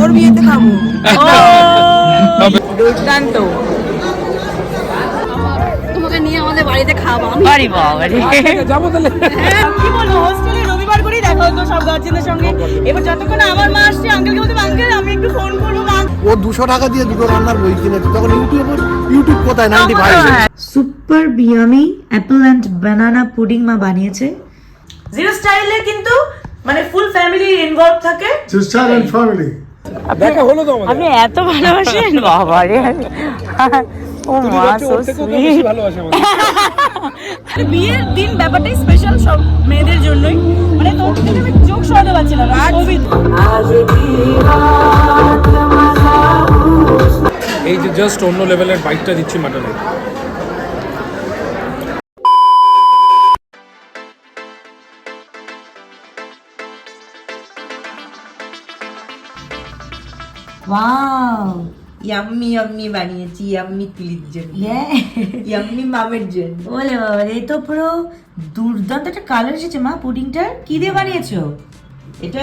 তোর বিয়েতে খাবো। দুর্দান্ত। তোমাকে নিয়ে আমাদের বাড়িতে খাবো। আরে বাবা রে, যাবো তাহলে। কি বলবো, হোস্টেলে রবিবার করেই দেখা হতো সব গার্জেনদের সঙ্গে। এবার যতক্ষণ আমার মা আসছে, আঙ্কেলকে বলতে আঙ্কেল আমি একটু ফোন করবো মা। ও 200 টাকা দিয়ে দুটো রান্নার বই কিনেছে, তখন ইউটিউব কোথায় 95 সুপার বিয়ামি অ্যাপল অ্যান্ড বানানা পুডিং মা বানিয়েছে। জিরো স্টাইলে কিন্তু মানে ফুল ফ্যামিলি ইনভলভ থাকে। সিস্টার এন্ড ফ্যামিলি দেখা হলো তো আমাদের। আপনি এত ভালোবাসেন বাবা রে। ও মা সো সুইট। ভালোবাসে আমাদের। বিয়ের দিন ব্যাপারটাই স্পেশাল সব মেয়েদের জন্যই। মানে তোর থেকে আমি চোখ সরাতে পারছিলাম না। এই যে জাস্ট অন্য লেভেলের বাইকটা দিচ্ছি মাটনে। ওয়াও, ইয়াম্মি ইয়াম্মি বানিয়েছি, ইয়াম্মি তুলির জন্য, ইয়াম্মি মামের জন্য। বলে বাবা রে, এই তো পুরো দুর্দান্ত একটা কালার এসেছে মা পুডিংটার। কি দিয়ে বানিয়েছো? এটা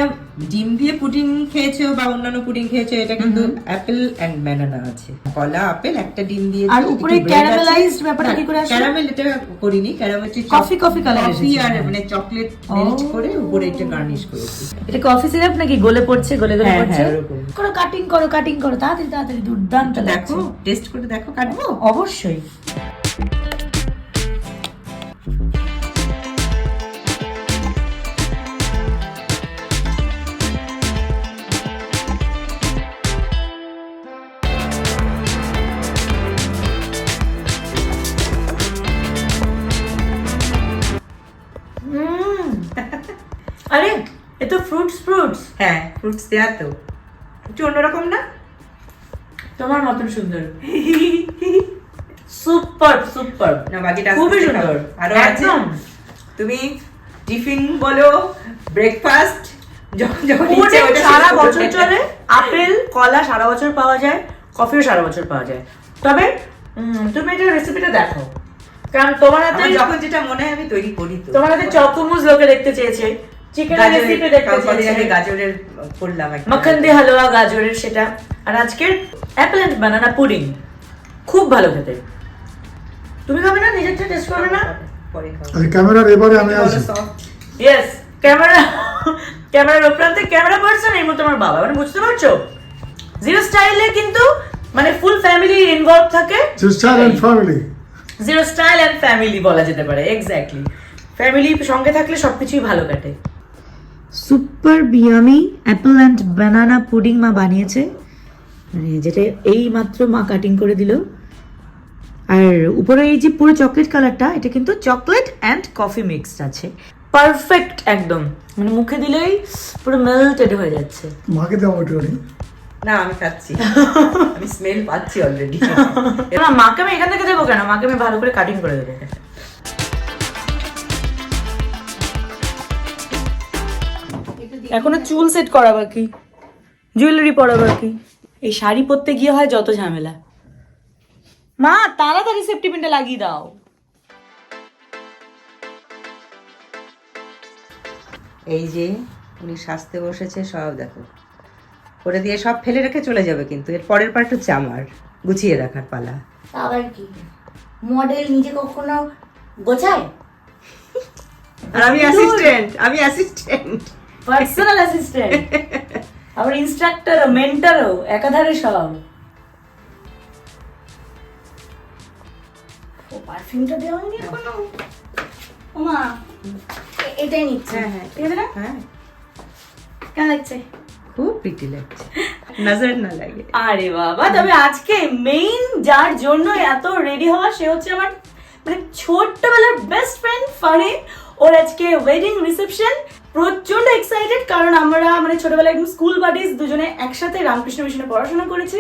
ডিম দিয়ে পুডিং খেয়েছো বা অন্যান্য পুডিং খেয়েছো, এটা কিন্তু অ্যাপেল এন্ড ব্যানানা আছে। কলা, আপেল, একটা ডিম দিয়ে আর উপরে ক্যারামেলাইজড ব্যাপারটা কি করে আসে? ক্যারামেল এটা করিনি, ক্যারামেল কফি কালার কফি আর মানে চকলেট মেল্ট করে উপরে এটা গার্নিশ করেছি। এটা কফি সিরাপ নাকি গলে পড়ছে, গলে গলে হ্যাঁ, পড়ছে? হ্যাঁ, ওরকম। করো কাটিং করো, কাটিং করো তাড়াতাড়ি তাড়াতাড়ি। দুর্দান্ত দেখো, লাগছে। টেস্ট করে দেখো, কাটবো অবশ্যই। আরে এ তো ফ্রুটস। হ্যাঁ, ফ্রুটস দেয়া তো একটু অন্যরকম না? তোমার মতন সুন্দর। সুপার না, বাকিটা খুবই আস্তে আস্তে সুন্দর। খাও। আরো আছে, একদম তুমি টিফিন বলো, ব্রেকফাস্ট, যখন যখন ইচ্ছে পুডিং ওটা সারা শুরু বছর করতে। চলে। আপেল কলা সারা বছর পাওয়া যায়, কফিও সারা বছর পাওয়া যায়। তবে তুমি এটা রেসিপিটা দেখো, কারণ তোমার হাতে আমার যখন যেটা মনে হয় আমি তৈরি করি। তো তোমার হাতে চকোমুজ লোকে দেখতে চেয়েছে, চিকেনের রেসিপি দেখতে চেয়েছে, আমি গাজরের করলাম একটা। মাখন দিয়ে হালুয়া গাজরের সেটা, আর আজকের অ্যাপল এন্ড বানানা পুডিং খুব ভালো খেতে। তুমি খাবে না? নিজের টেস্ট করবে না? পরে খাবো। আরে ক্যামেরার এবারে আমি আছি। ইয়েস, ক্যামেরার উপরান্তে ক্যামেরা পারসন এই মতো আমার বাবা, মানে বুঝতে পারছো? জিরো স্টাইলে কিন্তু মানে ফুল ফ্যামিলি ইনভলভ থাকে। Sister and family zero style and family বলা যেতে পারে। এক্স্যাক্টলি, ফ্যামিলি সঙ্গে থাকলে সবকিছুই ভালো কাটে। সুপার বিয়ামি অ্যাপল অ্যান্ড বানানা পুডিং মা বানিয়েছে, মানে যেটা এই মাত্র মা কাটিং করে দিল। আর উপরে এই যে পুরো চকলেট কালারটা, এটা কিন্তু চকলেট অ্যান্ড কফি মিক্সড আছে। পারফেক্ট একদম, মানে মুখে দিলেই পুরো মেল্টেড হয়ে যাচ্ছে। মাকে দেওয়া ওটা না, আমি খাচ্ছি, আমি স্মেল পাচ্ছি অলরেডি। না, মাকে আমি এখান থেকে দেবো কেন? মাকে আমি ভালো করে কাটিং করে দেবো। এখনো চুল সেট করা বাকি, জুয়েলারি পরা বাকি। এই শাড়ি পরতে গিয়ে হয় যত ঝামেলা। মা তাড়াতাড়ি সেফটি পিনটা লাগিয়ে দাও। এই যে উনি সাজতে বসেছে, সব দেখো করে দিয়ে সব ফেলে রেখে চলে যাবে, কিন্তু এর পরের পার্ট হচ্ছে আমার গুছিয়ে রাখার পালা। আবার কি মডেল নিজে কখনো গোছায়? আর আমি অ্যাসিস্ট্যান্ট পার্সোনাল অ্যাসিস্ট্যান্ট, আবার ইনস্ট্রাক্টর, মেন্টরও একাধারে সব। ও পারফিউমটা দেওয়া হয়নি এখনো। ওমা, এটাই নিচ্ছে। হ্যাঁ, হ্যাঁ, ঠিক আছে না? হ্যাঁ, কেমন লাগছে? খুব প্রিটি লাগছে, নজর না লাগে। আরে বাবা, তবে আজকে মেইন যার জন্য এত রেডি হওয়া, সে হচ্ছে আমার মানে ছোট্টবেলার বেস্ট ফ্রেন্ড ফারিন। ওর আজকে ওয়েডিং রিসেপশন। প্রচন্ড এক্সাইটেড, কারণ আমরা মানে ছোটবেলায় একদম স্কুল বাডিজ, দুজনে একসাথে রামকৃষ্ণ মিশনে পড়াশোনা করেছি।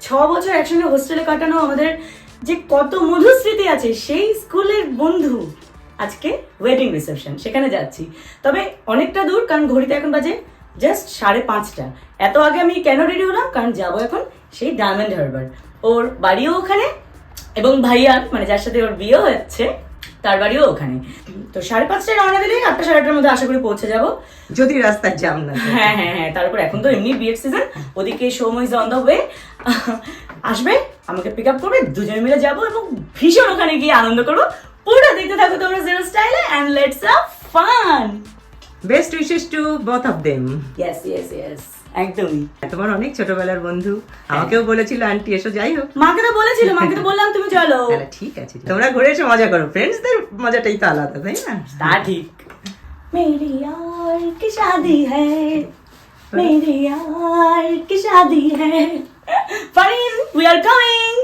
6 বছর একসঙ্গে হোস্টেলে কাটানো আমাদের যে কত মধুর স্মৃতি আছে, সেই স্কুলের বন্ধু আজকে ওয়েডিং রিসেপশন, সেখানে যাচ্ছি। তবে অনেকটা দূর, কারণ ঘড়িতে এখন বাজে জাস্ট 5:30। এত আগে আমি কেন রেডি হলাম? কারণ যাবো এখন সেই ডায়মন্ড হারবার, ওর বাড়িও ওখানে, এবং ভাইয়া মানে যার সাথে ওর বিয়ে হচ্ছে তার বাড়িও ওখানে। তো 5:30টায় রওনা দিলে 8টা 8:30টার মধ্যে আশা করি পৌঁছে যাবো, যদি রাস্তায় জ্যাম না থাকে। হ্যাঁ হ্যাঁ হ্যাঁ। তারপর এখন তো এমনি বিয়ের সিজন, ওদিকে সৌম ইজ অন দ্য ওয়ে, আসবে আমাকে পিক আপ করবে, দুজনে মিলে যাবো এবং ভীষণ ওখানে গিয়ে আনন্দ করবো। পুরো দেখতে থাকো তোমরা জিরো স্টাইলে, and let's have fun. Best wishes to both of them. Yes yes yes, একদমই। তোমার অনেক ছোটবেলার বন্ধু, আমাকেও বলেছিল আন্টি এসো, যাই হোক মাকে তো বলেছিল, মাকে তো বললাম তুমি চলো। তাহলে ঠিক আছে, তোমরা ঘুরে এসে মজা করো, ফ্রেন্ডসদের মজাটাই তো আলাদা, তাই না? তা ঠিক। मेरी यार की शादी है, मेरी यार की शादी है, फाइन वी आर कमिंग।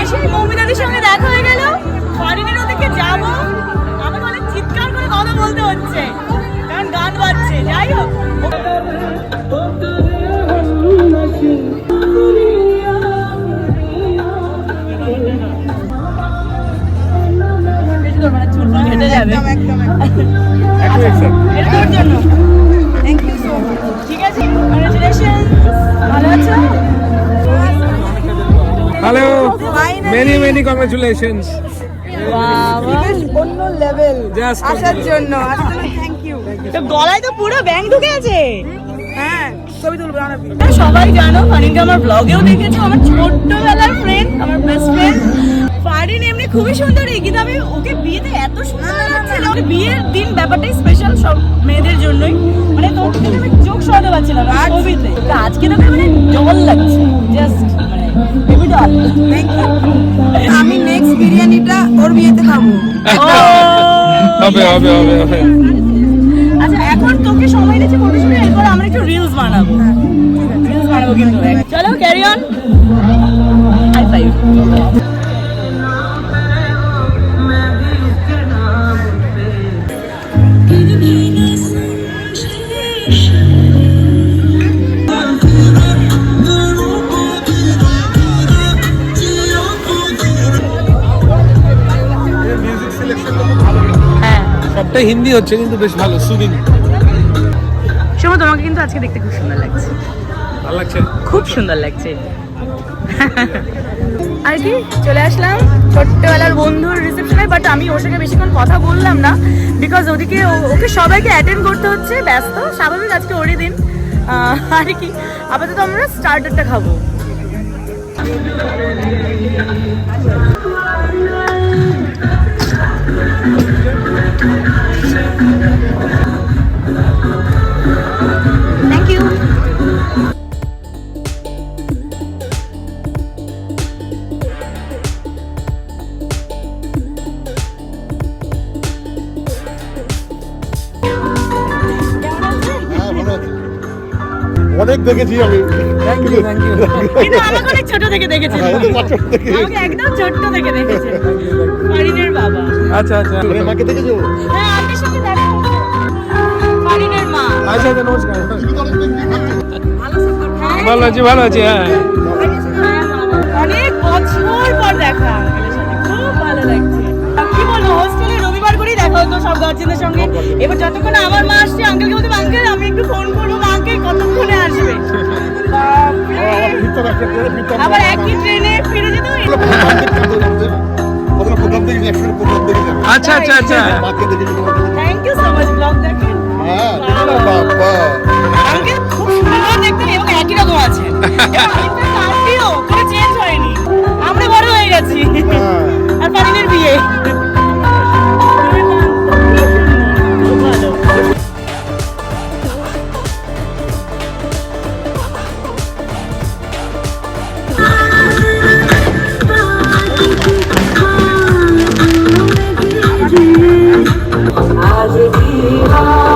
এসে মৌমিতাদের সঙ্গে দেখা হয়ে গেল, ফারিনের ওদিকে যাবো, আমাকে অনেক চিৎকার করে কথা বলতে হচ্ছে কারণ গান বাজছে। যাই হোক, হেঁটে যাবে, এটা তোর জন্য। ঠিক আছে, কংগ্রেচুলেশন, ভালো আছো? Hello, many many congratulations. অন্য লেভেল জাস্ট আসার জন্য থ্যাংক ইউ। তো গলায় তো পুরো ব্যাং ঢুকে আছে। হ্যাঁ, ছবি তুলবো না। সবাই জানো ফারিনকে আমার ব্লগেও দেখেছো, আমার ছোট্টবেলার ফ্রেন্ড, আমার বেস্ট ফ্রেন্ড। ফারিন এমনি খুবই সুন্দরী, কিন্তু আমি ওকে বিয়েতে এত সুন্দর লাগছিল। ওকে বিয়ের দিন ব্যাপারটাই স্পেশাল সব মেয়েদের জন্যই, মানে তোর থেকে আমি চোখ সরাতে পারছিলাম না ছবিতে। তো আজকে তোকে মানে জল লাগছে, জাস্ট মানে বেবি ডল। Thank you. আমি নেক্সট বিরিয়ানিটা ওর বিয়েতে খাবো। হবে হবে হবে হবে। আচ্ছা, এখন তোকে সময় দিচ্ছি ফটো শুটে, এরপর আমরা একটু রিলস বানাবো। রিলস বানাবো কিন্তু। চলো ক্যারি অন, হাই ফাইভ। সবটাই হিন্দি হচ্ছে কিন্তু বেশ ভালো, সুদিন। শোনো, তোমাকে কিন্তু আজকে দেখতে খুব সুন্দর লাগছে, ভালো লাগছে, খুব সুন্দর লাগছে। আর কি চলে আসলাম ছোট্টবেলার বন্ধুর রিসেপশনে, বাট আমি ওর সঙ্গে বেশিক্ষণ কথা বললাম না, বিকজ ওদিকে ওকে সবাইকে অ্যাটেন্ড করতে হচ্ছে, ব্যস্ত, স্বাভাবিক, আজকে ওরই দিন। আর কি আপাতত আমরা স্টার্টারটা খাবো। Thank you. অনেক দেখেছি আমি, কিন্তু আমাকে অনেক ছোট থেকে দেখেছে, আমাকে একদম ছোট্ট থেকে দেখেছে ফারিনের বাবা। আচ্ছা আচ্ছা, মাকে দেখেছো? হ্যাঁ, আপনার সঙ্গে দেখা হলো, ফারিনের মা। আচ্ছা আচ্ছা, নমস্কার। হ্যাঁ, ভালো আছি ভালো আছি, হ্যাঁ। অনেক বছর পর দেখা, খুব ভালো লাগছে। কি বলবো, হোস্টেলে রবিবার করেই দেখা হতো সব গার্জেনদের সঙ্গে। এবার যতক্ষণ আমার মা আসছে, আঙ্কেলকে বলতে আঙ্কেল আমি একটু ফোন করবো, মাকে কতক্ষণে আসবে। আবার একই ট্রেনে ফিরে যেতে হয়। আচ্ছা আচ্ছা আচ্ছা, thank you so much, blog দেখেন। আঙ্কেল খুব সুন্দর দেখতে এবং একই রকম আছে, আন্টিও কোনো চেঞ্জ হয়নি, আমরা বড় হয়ে গেছি। আর ফারিনের বিয়ে খুব ভালো। आज भी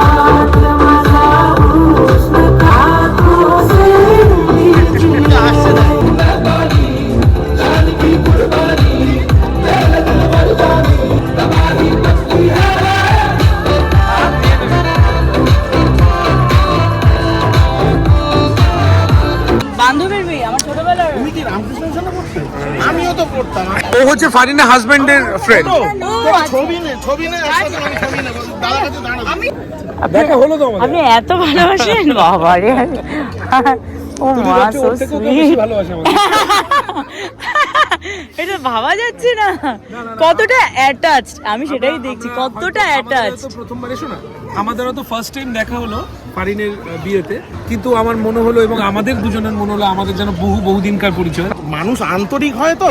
ছোটবেলার তুমি কি রামকৃষ্ণ মিশনে পড়তে? আমিও তো পড়তাম। ও হচ্ছে ফারিনের হাজবেন্ডের ফ্রেন্ড। ছবি নে একসাথে আমি ছবি নেব। দাদার কাছে দাঁড়াবো। দেখা হলো তো আমাদের। আপনি এত ভালোবাসেন বাবা রে। ও তুমি মা ভাবছো সো ওর থেকেও কেউ বেশি ভালোবাসে আমাদের। এটা ভাবা যাচ্ছে না কতটা অ্যাটাচড। আমি সেটাই দেখছি কতটা অ্যাটাচড। তো প্রথমবার এসো না, আমাদেরও তো ফার্স্ট টাইম দেখা হলো ফারিনের বিয়েতে, কিন্তু আমার মনে হলো এবং আমাদের দুজনের মনে হলো আমাদের যেন বহুদিনকার পরিচয়। মানুষ আন্তরিক হয় তো,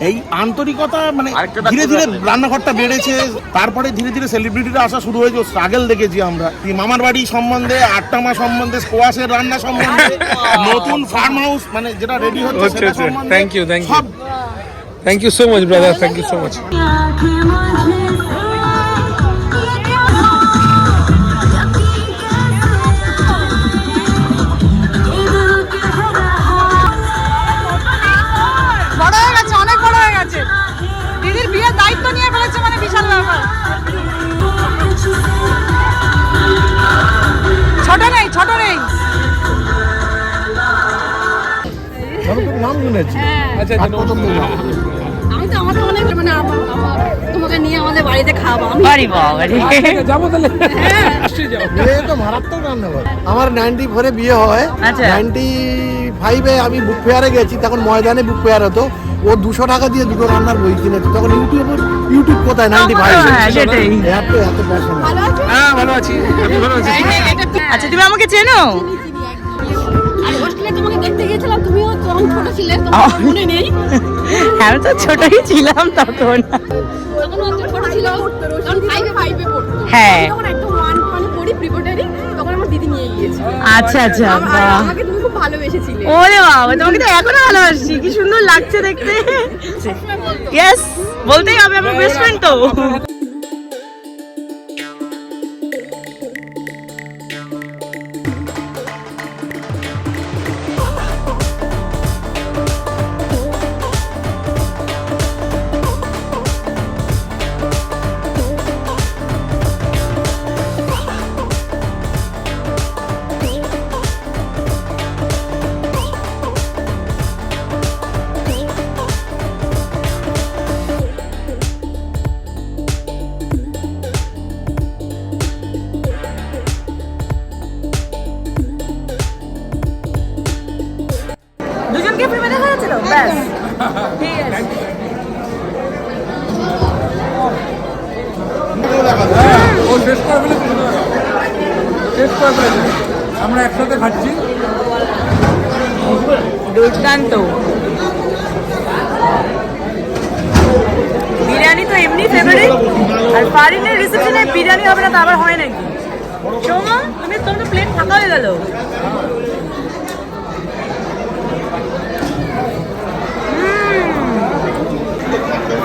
এই আন্তরিকতা মানে ধীরে ধীরে রান্নাঘরটা বেড়েছে, তারপরে ধীরে ধীরে সেলিব্রিটিরা আসা শুরু হয়েছে। স্ট্রাগল দেখেছি আমরা, এই মামার বাড়ি সম্বন্ধে, আট্টামা সম্বন্ধে, স্কোয়াশের রান্না সম্বন্ধে, নতুন ফার্ম হাউস মানে যেটা রেডি হচ্ছে সেটা সম্বন্ধে। থ্যাংক ইউ সব thank you so much brother, thank you so much. বড় হয়ে গেছে, অনেক বড় হয়ে গেছে। দিদির বিয়ের দায়িত্ব নিয়ে ফেলেছে, মানে বিশাল ব্যাপার। ছোট নেই, ছোট নেই। নাম শুনেছি। আচ্ছা আর পছন্দ না। আমি তো আমাদের অনেক মানে তোমাকে নিয়ে আমাদের বাড়িতে খাওয়াবো। আমি বাড়ি বাবা রে। যাবো তাহলে, আসছে যাও। বিয়ে তো মারাত্মক রান্নাঘর। আমার 94 এ বিয়ে হয়। আচ্ছা। 95 এ আমি বুক ফেয়ারে গেছি, তখন ময়দানে বুক ফেয়ার হতো। ও 200 টাকা দিয়ে দুটো রান্নার বই কিনেছে। তখন ইউটিউব কোথায় 95 হ্যাঁ, সেটাই। এত প্যাশন। হ্যাঁ ভালো আছি, আমি ভালো আছি। আচ্ছা তুমি আমাকে চেনো? আর হোস্টেলে তোমাকে দেখতে গিয়েছিলাম, তুমিও তখন ছোট ছিলে, তোমার মনে নেই? আমি তো ছোটই ছিলাম তখন। তখন অত ছোট ছিল, তখন 5-এ পড়তো। হ্যাঁ। আমি তখন একদম 1-1 পড়ি প্রিপারেটরি, তখন আমার দিদি নিয়ে গিয়েছিল। আচ্ছা আচ্ছা আর বাহ। আমাকে তুমি খুব ভালোবেসেছিলে। ওরে বাবা, তোমাকে তো এখনো ভালোবাসি, কি সুন্দর লাগছে দেখতে। ইয়েস, বলতেই হবে, আমার বেস্ট ফ্রেন্ড তো। দুজনকে প্রেমে দেখা যাচ্ছিল, ব্যাস ঠিক আছে। ও শেষ করে ফেলেছে, শেষ করে ফেলেছে। আমরা একসাথে খাচ্ছি। দুর্দান্ত বিরিয়ানি তো এমনি ফেভারিট, আর ফারিনের রিসেপশনে বিরিয়ানি হবে না তো আবার হয় নাকি? সোমা তুমি তোর তো প্লেট ফাঁকা হয়ে গেল।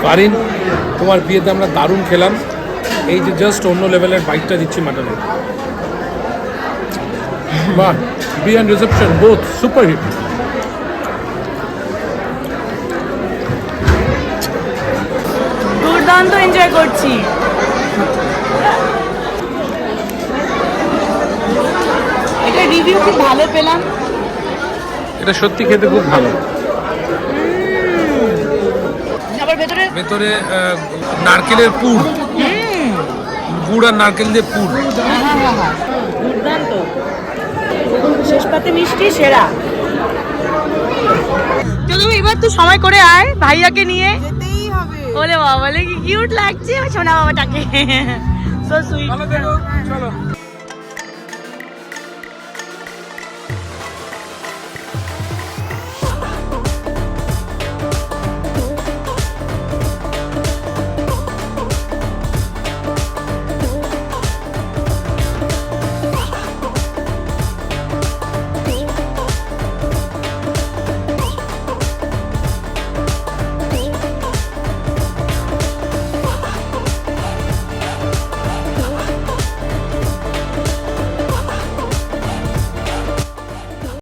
ফারিন, তোমার বিয়েতে আমরা দারুণ খেলাম। এই যে জাস্ট অন্য লেভেলের বাইকটা দিচ্ছি মাটনের। বাহ, বিয়ে and reception both super hit. দুর্দান্ত এনজয় করছি। এটা রিভিউ খুব ভালো পেলাম। এটা সত্যি খেতে খুব ভালো। আবার ভেতরে ভেতরে নারকেলের পুর, গুড় আর নারকেল দিয়ে পুর। দুর্দান্ত, শেষ পাতে মিষ্টি সেরা। চলো এবার তো সময় করে আয় ভাইয়াকে নিয়ে। যেতেই হবে। ওরে বাবা, বলে কি কিউট লাগছে সোনা বাবাটাকে। So sweet. ভালো থেকো, চলো।